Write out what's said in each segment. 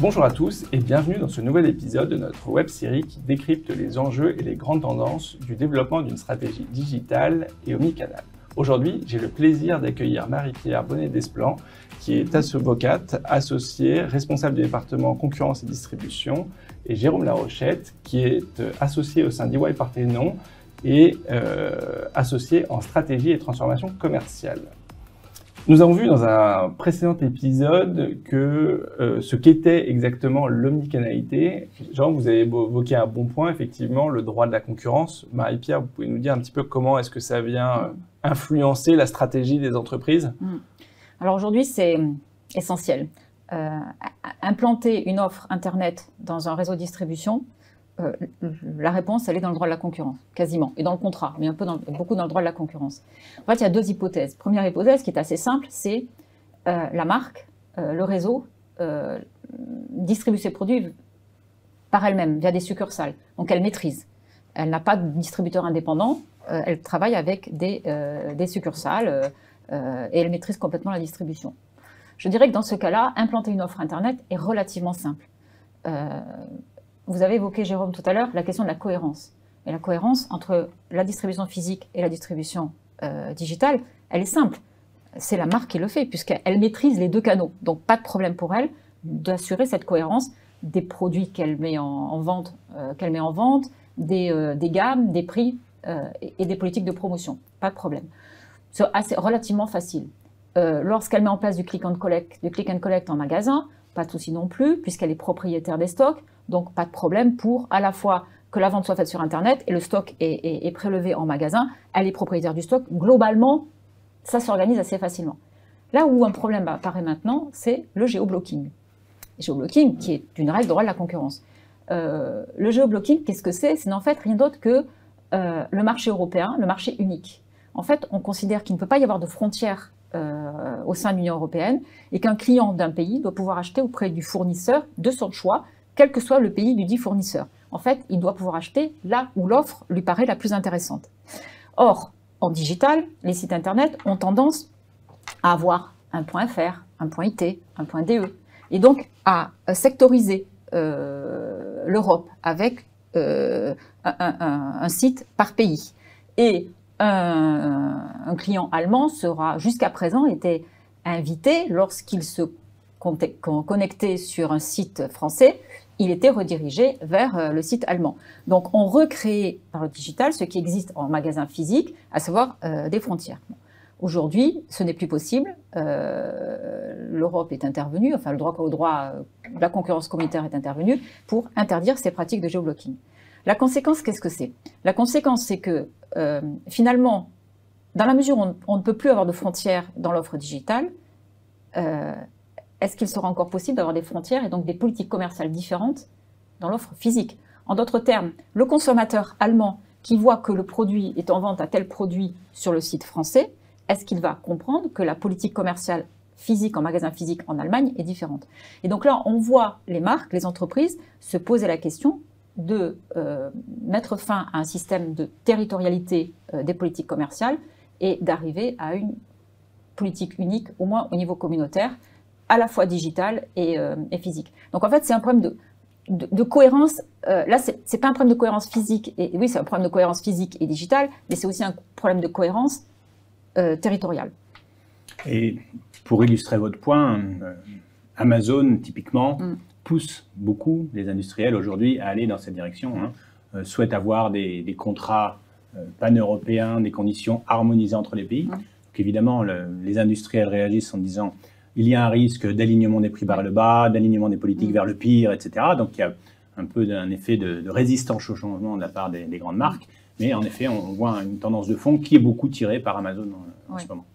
Bonjour à tous et bienvenue dans ce nouvel épisode de notre web-série qui décrypte les enjeux et les grandes tendances du développement d'une stratégie digitale et omnicanale. Aujourd'hui, j'ai le plaisir d'accueillir Marie-Pierre Bonnet-Desplan, qui est avocate, associée, responsable du département concurrence et distribution, et Jérôme Larochette, qui est associé au sein d'EY Parthénon et associé en stratégie et transformation commerciale. Nous avons vu dans un précédent épisode que ce qu'était exactement l'omnicanalité. Jean, vous avez évoqué un bon point, effectivement, le droit de la concurrence. Marie-Pierre, vous pouvez nous dire un petit peu comment est-ce que ça vient influencer la stratégie des entreprises? Alors aujourd'hui, c'est essentiel. Implanter une offre Internet dans un réseau de distribution, la réponse, elle est dans le droit de la concurrence, quasiment, et dans le contrat, mais beaucoup dans le droit de la concurrence. En fait, il y a deux hypothèses. Première hypothèse, qui est assez simple, c'est la marque, le réseau, distribue ses produits par elle-même, via des succursales. Donc, elle maîtrise. Elle n'a pas de distributeur indépendant, elle travaille avec des succursales et elle maîtrise complètement la distribution. Je dirais que dans ce cas-là, implanter une offre Internet est relativement simple. Vous avez évoqué, Jérôme, tout à l'heure, la question de la cohérence. Et la cohérence entre la distribution physique et la distribution digitale, elle est simple. C'est la marque qui le fait, puisqu'elle maîtrise les deux canaux. Donc, pas de problème pour elle d'assurer cette cohérence des produits qu'elle met en vente, des gammes, des prix et des politiques de promotion. Pas de problème. C'est relativement facile. Lorsqu'elle met en place du click and collect en magasin, pas de souci non plus, puisqu'elle est propriétaire des stocks. Donc, pas de problème pour à la fois que la vente soit faite sur Internet et le stock est prélevé en magasin. Elle est propriétaire du stock. Globalement, ça s'organise assez facilement. Là où un problème apparaît maintenant, c'est le géoblocking. Le géoblocking, qui est une règle de droit de la concurrence. Le géoblocking, qu'est-ce que c'est? C'est en fait rien d'autre que le marché européen, le marché unique. En fait, on considère qu'il ne peut pas y avoir de frontières au sein de l'Union européenne et qu'un client d'un pays doit pouvoir acheter auprès du fournisseur de son choix, quel que soit le pays du dit fournisseur. En fait, il doit pouvoir acheter là où l'offre lui paraît la plus intéressante. Or, en digital, les sites Internet ont tendance à avoir un .fr, un .it, un .de, et donc à sectoriser l'Europe avec un site par pays. Et un client allemand sera, jusqu'à présent, été invité, lorsqu'il se connectait sur un site français, il était redirigé vers le site allemand. Donc, on recrée par le digital ce qui existe en magasin physique, à savoir des frontières. Aujourd'hui, ce n'est plus possible. L'Europe est intervenue, enfin le droit de la concurrence communautaire est intervenu pour interdire ces pratiques de géoblocking. La conséquence, qu'est-ce que c'est? La conséquence, c'est que finalement, dans la mesure où on ne peut plus avoir de frontières dans l'offre digitale, est-ce qu'il sera encore possible d'avoir des frontières et donc des politiques commerciales différentes dans l'offre physique? En d'autres termes, le consommateur allemand qui voit que le produit est en vente à tel produit sur le site français, est-ce qu'il va comprendre que la politique commerciale physique en magasin physique en Allemagne est différente? Et donc là, on voit les marques, les entreprises se poser la question de mettre fin à un système de territorialité des politiques commerciales et d'arriver à une politique unique, au moins au niveau communautaire, à la fois digitale et physique. Donc en fait, c'est un problème de cohérence. Là, c'est pas un problème de cohérence physique, et oui, c'est un problème de cohérence physique et digitale, mais c'est aussi un problème de cohérence territoriale. Et pour illustrer votre point, Amazon, typiquement, pousse beaucoup les industriels aujourd'hui à aller dans cette direction, souhaitent avoir des contrats pan-européens, des conditions harmonisées entre les pays. Donc évidemment, les industriels réagissent en disant il y a un risque d'alignement des prix vers le bas, d'alignement des politiques vers le pire, etc. Donc il y a un peu un effet de résistance au changement de la part des grandes marques. Mais en effet, on voit une tendance de fond qui est beaucoup tirée par Amazon en ce moment.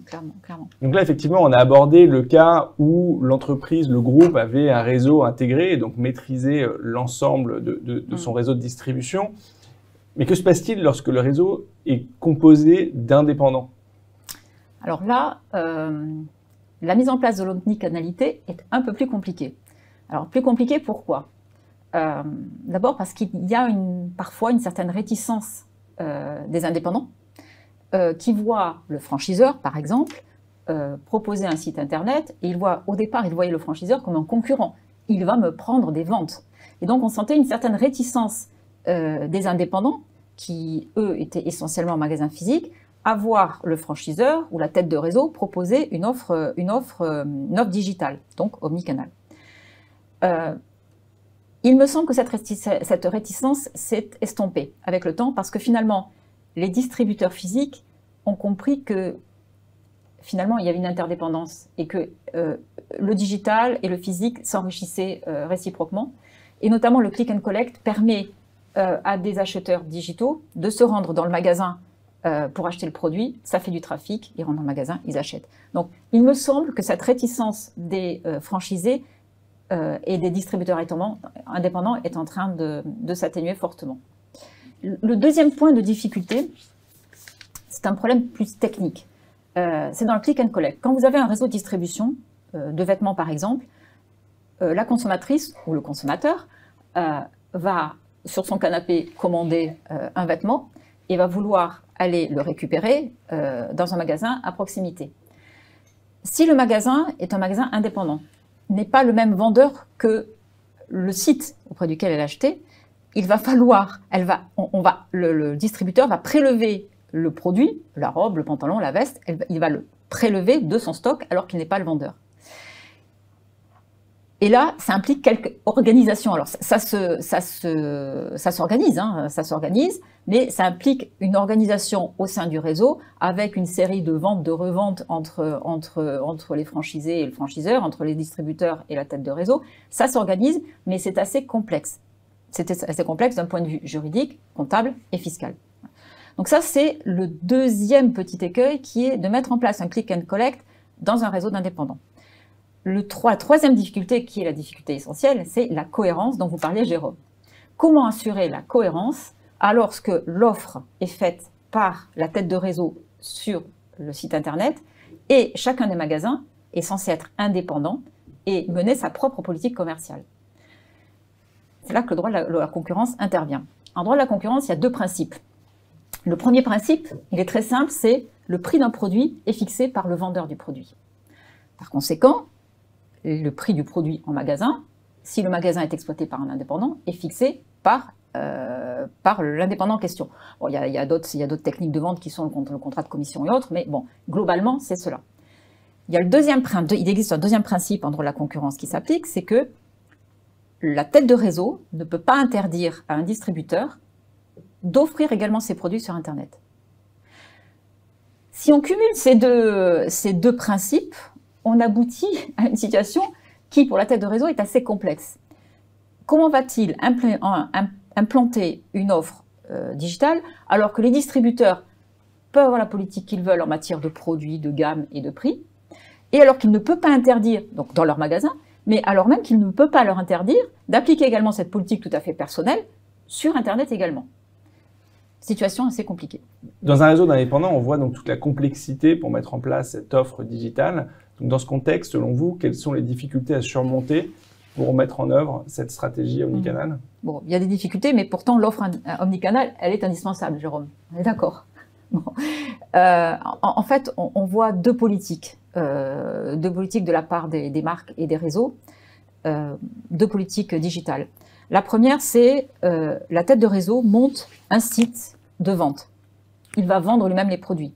Clairement. Donc là, effectivement, on a abordé le cas où l'entreprise, le groupe avait un réseau intégré et donc maîtrisait l'ensemble de son réseau de distribution. Mais que se passe-t-il lorsque le réseau est composé d'indépendants? Alors là, la mise en place de l'omnicanalité est un peu plus compliquée. Alors, plus compliquée, pourquoi? D'abord parce qu'il y a parfois une certaine réticence des indépendants qui voient le franchiseur, par exemple, proposer un site internet et au départ, ils voyaient le franchiseur comme un concurrent. il va me prendre des ventes. Et donc on sentait une certaine réticence des indépendants, qui eux étaient essentiellement en magasin physique, à voir le franchiseur ou la tête de réseau proposer une offre digitale, donc omnicanal. Il me semble que cette réticence s'est estompée avec le temps, parce que finalement, les distributeurs physiques ont compris que finalement, il y avait une interdépendance et que le digital et le physique s'enrichissaient réciproquement. Et notamment, le click and collect permet à des acheteurs digitaux de se rendre dans le magasin pour acheter le produit. Ça fait du trafic, ils rentrent dans le magasin, ils achètent. Donc, il me semble que cette réticence des franchisés et des distributeurs indépendants est en train de s'atténuer fortement. Le deuxième point de difficulté, c'est un problème plus technique. C'est dans le click and collect. Quand vous avez un réseau de distribution de vêtements, par exemple, la consommatrice ou le consommateur va, sur son canapé, commander un vêtement et va vouloir aller le récupérer dans un magasin à proximité. Si le magasin est un magasin indépendant, n'est pas le même vendeur que le site auprès duquel elle a acheté, il va falloir, le distributeur va prélever le produit, la robe, le pantalon, la veste, il va le prélever de son stock alors qu'il n'est pas le vendeur. Et là, ça implique quelques organisations. Alors, ça s'organise, hein, ça s'organise, mais ça implique une organisation au sein du réseau avec une série de ventes, de reventes entre les franchisés et le franchiseur, entre les distributeurs et la tête de réseau. Ça s'organise, mais c'est assez complexe. C'est assez complexe d'un point de vue juridique, comptable et fiscal. Donc ça, c'est le deuxième petit écueil qui est de mettre en place un click and collect dans un réseau d'indépendants. La troisième difficulté, qui est la difficulté essentielle, c'est la cohérence dont vous parliez, Jérôme. Comment assurer la cohérence alors que l'offre est faite par la tête de réseau sur le site internet et chacun des magasins est censé être indépendant et mener sa propre politique commerciale? C'est là que le droit de la concurrence intervient. En droit de la concurrence, il y a deux principes. Le premier principe, il est très simple, c'est le prix d'un produit est fixé par le vendeur du produit. Par conséquent, le prix du produit en magasin, si le magasin est exploité par un indépendant, est fixé par l'indépendant en question. Bon, il y a d'autres techniques de vente qui sont le contrat de commission et autres, mais bon, globalement, c'est cela. Il existe un deuxième principe en droit de la concurrence qui s'applique, c'est que la tête de réseau ne peut pas interdire à un distributeur d'offrir également ses produits sur Internet. Si on cumule ces deux principes, on aboutit à une situation qui, pour la tête de réseau, est assez complexe. Comment va-t-il implanter une offre digitale alors que les distributeurs peuvent avoir la politique qu'ils veulent en matière de produits, de gamme et de prix, et alors qu'il ne peut pas interdire, donc dans leur magasin, mais alors même qu'il ne peut pas leur interdire d'appliquer également cette politique tout à fait personnelle sur Internet également. Situation assez compliquée. Dans un réseau d'indépendants, on voit donc toute la complexité pour mettre en place cette offre digitale. Donc dans ce contexte, selon vous, quelles sont les difficultés à surmonter pour mettre en œuvre cette stratégie omnicanal? Bon, il y a des difficultés, mais pourtant l'offre omnicanal, elle est indispensable, Jérôme. On est d'accord. Bon. En fait, on voit deux politiques de la part des marques et des réseaux, deux politiques digitales. La première, c'est la tête de réseau monte un site de vente. Il va vendre lui-même les produits.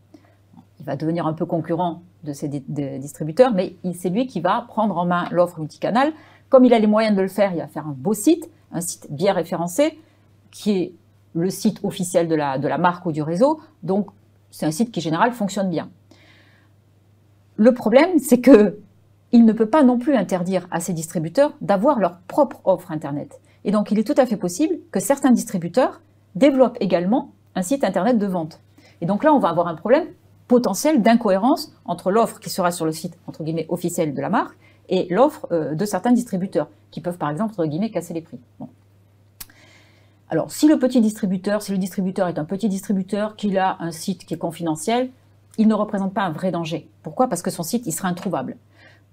Il va devenir un peu concurrent de ses distributeurs, mais c'est lui qui va prendre en main l'offre multicanal. Comme il a les moyens de le faire, il va faire un beau site, un site bien référencé, qui est le site officiel de la marque ou du réseau. Donc, c'est un site qui, en général, fonctionne bien. Le problème, c'est qu'il ne peut pas non plus interdire à ses distributeurs d'avoir leur propre offre Internet. Et donc, il est tout à fait possible que certains distributeurs développent également un site Internet de vente. Et donc là, on va avoir un problème potentiel d'incohérence entre l'offre qui sera sur le site, entre guillemets, officiel de la marque et l'offre de certains distributeurs qui peuvent, par exemple, entre guillemets, casser les prix. Bon. Alors, si le distributeur est un petit distributeur, qu'il a un site qui est confidentiel, il ne représente pas un vrai danger. Pourquoi? Parce que son site, il sera introuvable.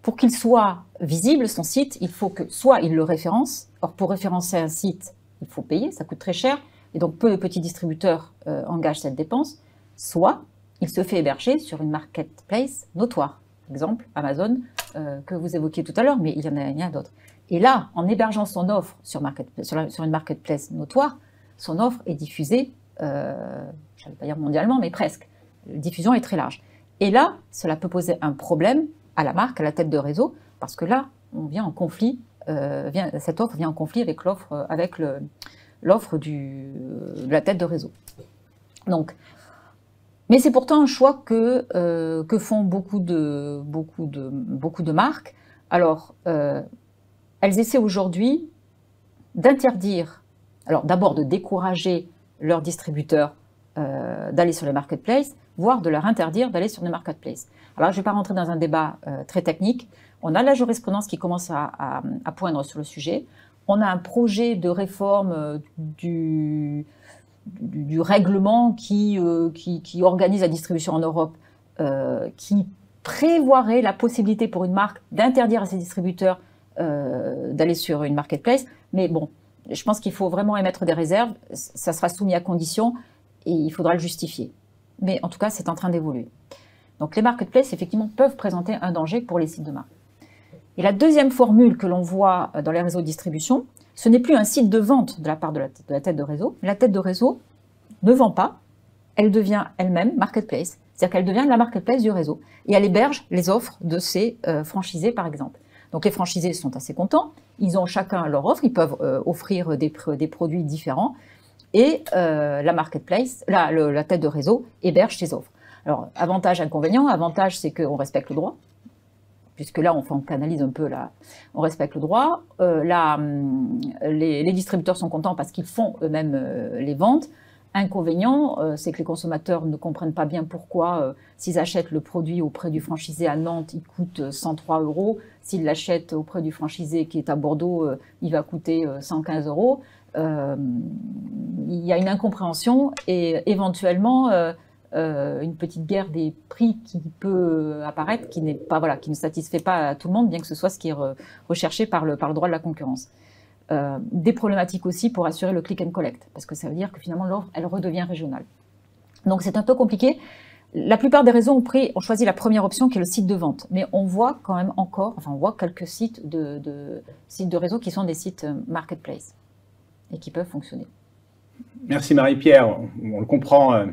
Pour qu'il soit visible, son site, il faut que soit il le référence. Or, pour référencer un site, il faut payer, ça coûte très cher. Et donc, peu de petits distributeurs engagent cette dépense. Soit il se fait héberger sur une marketplace notoire. Exemple, Amazon, que vous évoquiez tout à l'heure, mais il y en a d'autres. Et là, en hébergeant son offre sur une marketplace notoire, son offre est diffusée, je ne vais pas dire mondialement, mais presque. La diffusion est très large. Et là, cela peut poser un problème à la marque, à la tête de réseau, parce que là, on vient en conflit, cette offre vient en conflit avec l'offre de la tête de réseau. Donc, mais c'est pourtant un choix que font beaucoup de marques. Alors, elles essaient aujourd'hui d'interdire, alors d'abord de décourager leurs distributeurs d'aller sur les marketplaces, voire de leur interdire d'aller sur les marketplaces. Alors, je ne vais pas rentrer dans un débat très technique. On a la jurisprudence qui commence à poindre sur le sujet. On a un projet de réforme du règlement qui organise la distribution en Europe, qui prévoirait la possibilité pour une marque d'interdire à ses distributeurs d'aller sur une marketplace. Mais bon, je pense qu'il faut vraiment émettre des réserves. Ça sera soumis à condition et il faudra le justifier. Mais en tout cas, c'est en train d'évoluer. Donc les marketplaces, effectivement, peuvent présenter un danger pour les sites de marque. Et la deuxième formule que l'on voit dans les réseaux de distribution, ce n'est plus un site de vente de la part de la tête de réseau. La tête de réseau ne vend pas, elle devient elle-même marketplace. C'est-à-dire qu'elle devient la marketplace du réseau. Et elle héberge les offres de ses franchisés, par exemple. Donc les franchisés sont assez contents. Ils ont chacun leur offre. Ils peuvent offrir des produits différents. Et la marketplace, la tête de réseau héberge ses offres. Alors, avantage, inconvénient. Avantage, c'est qu'on respecte le droit. Puisque là, on canalise un peu, on respecte le droit. Les distributeurs sont contents parce qu'ils font eux-mêmes les ventes. Inconvénient, c'est que les consommateurs ne comprennent pas bien pourquoi, s'ils achètent le produit auprès du franchisé à Nantes, il coûte 103 €. S'ils l'achètent auprès du franchisé qui est à Bordeaux, il va coûter 115 €. Il y a une incompréhension et éventuellement une petite guerre des prix qui peut apparaître, qui ne satisfait pas tout le monde, bien que ce soit ce qui est recherché par le droit de la concurrence. Des problématiques aussi pour assurer le click and collect, parce que ça veut dire que finalement l'offre, elle redevient régionale. Donc c'est un peu compliqué. La plupart des réseaux ont choisi la première option qui est le site de vente, mais on voit quand même on voit quelques sites de réseau qui sont des sites marketplace et qui peuvent fonctionner. Merci Marie-Pierre, on le comprend.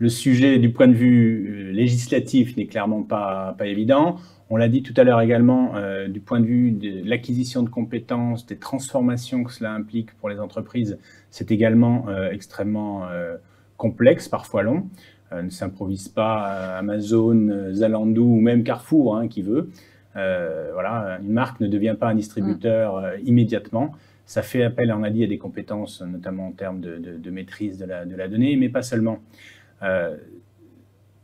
Le sujet du point de vue législatif n'est clairement pas évident. On l'a dit tout à l'heure également, du point de vue de l'acquisition de compétences, des transformations que cela implique pour les entreprises, c'est également extrêmement complexe, parfois long. Ne s'improvise pas Amazon, Zalando ou même Carrefour qui veut. Voilà, une marque ne devient pas un distributeur immédiatement. Ça fait appel, on a dit, à des compétences, notamment en termes de maîtrise de la donnée, mais pas seulement.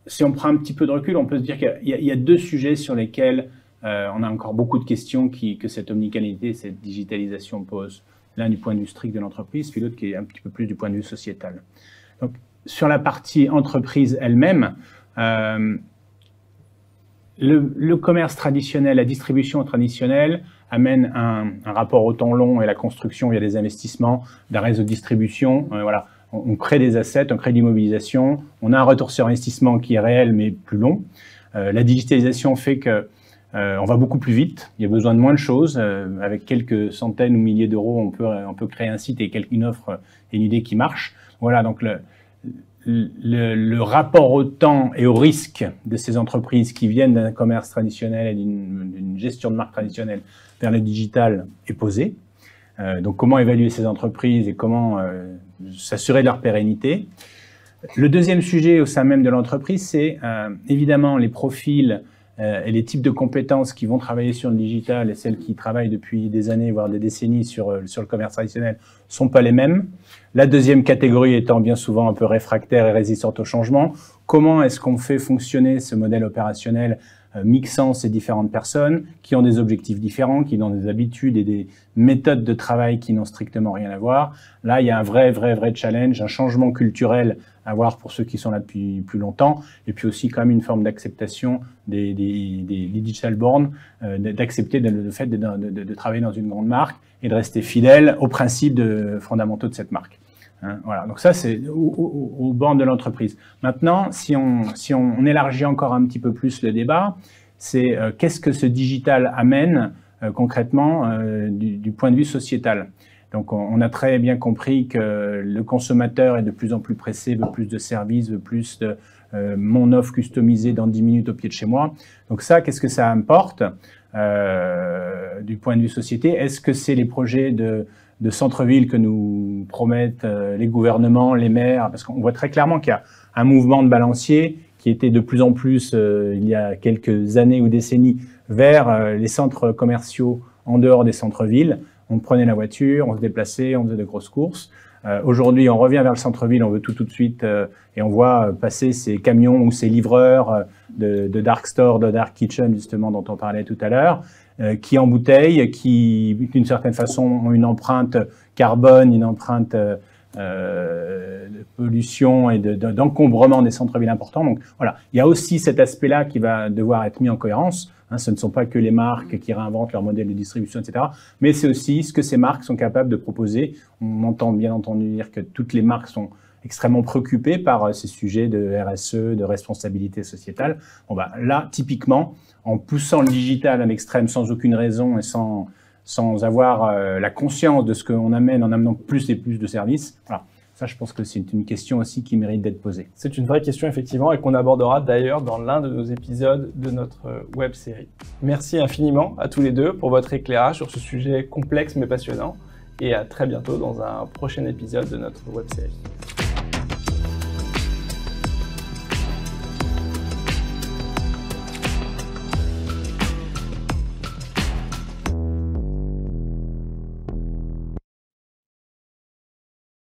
Si on prend un petit peu de recul, on peut se dire qu'il y a deux sujets sur lesquels on a encore beaucoup de questions que cette omnicanalité, cette digitalisation pose. L'un du point de vue strict de l'entreprise, puis l'autre qui est un petit peu plus du point de vue sociétal. Donc, sur la partie entreprise elle-même, le commerce traditionnel, la distribution traditionnelle amène un rapport au temps long et la construction via des investissements d'un réseau de distribution. Voilà. On crée des assets, on crée de l'immobilisation, on a un retour sur investissement qui est réel mais plus long. La digitalisation fait que on va beaucoup plus vite, il y a besoin de moins de choses. Avec quelques centaines ou milliers d'euros, on peut créer un site et une offre et une idée qui marche. Voilà, donc le rapport au temps et au risque de ces entreprises qui viennent d'un commerce traditionnel et d'une gestion de marque traditionnelle vers le digital est posé. Donc comment évaluer ces entreprises et comment s'assurer de leur pérennité. Le deuxième sujet au sein même de l'entreprise, c'est évidemment les profils et les types de compétences qui vont travailler sur le digital et celles qui travaillent depuis des années, voire des décennies sur le commerce traditionnel, ne sont pas les mêmes. La deuxième catégorie étant bien souvent un peu réfractaire et résistante au changement. Comment est-ce qu'on fait fonctionner ce modèle opérationnel mixant ces différentes personnes qui ont des objectifs différents, qui ont des habitudes et des méthodes de travail qui n'ont strictement rien à voir. Là, il y a un vrai challenge, un changement culturel à voir pour ceux qui sont là depuis plus longtemps, et puis aussi quand même une forme d'acceptation des digital born, d'accepter le fait de travailler dans une grande marque et de rester fidèle aux principes fondamentaux de cette marque. Voilà, donc ça c'est au bornes de l'entreprise. Maintenant, si on élargit encore un petit peu plus le débat, c'est qu'est-ce que ce digital amène concrètement du point de vue sociétal. Donc on a très bien compris que le consommateur est de plus en plus pressé, veut plus de services, veut plus de mon offre customisée dans 10 minutes au pied de chez moi. Donc ça, qu'est-ce que ça importe du point de vue société? Est-ce que c'est les projets de centre-ville que nous promettent les gouvernements, les maires? Parce qu'on voit très clairement qu'il y a un mouvement de balancier qui était de plus en plus, il y a quelques années ou décennies, vers les centres commerciaux en dehors des centres-villes. On prenait la voiture, on se déplaçait, on faisait de grosses courses. Aujourd'hui, on revient vers le centre-ville, on veut tout de suite, et on voit passer ces camions ou ces livreurs de dark store, de dark kitchen, justement, dont on parlait tout à l'heure, qui embouteillent, qui, d'une certaine façon, ont une empreinte carbone, une empreinte de pollution et d'encombrement des centres-villes importants. Donc voilà, il y a aussi cet aspect-là qui va devoir être mis en cohérence. Ce ne sont pas que les marques qui réinventent leur modèle de distribution, etc. Mais c'est aussi ce que ces marques sont capables de proposer. On entend bien entendu dire que toutes les marques sont extrêmement préoccupées par ces sujets de RSE, de responsabilité sociétale. Bon, bah, là, typiquement, en poussant le digital à l'extrême sans aucune raison et sans avoir la conscience de ce qu'on amène en amenant plus et plus de services, voilà. Ça, je pense que c'est une question aussi qui mérite d'être posée. C'est une vraie question, effectivement, et qu'on abordera d'ailleurs dans l'un de nos épisodes de notre web-série. Merci infiniment à tous les deux pour votre éclairage sur ce sujet complexe mais passionnant, et à très bientôt dans un prochain épisode de notre web-série.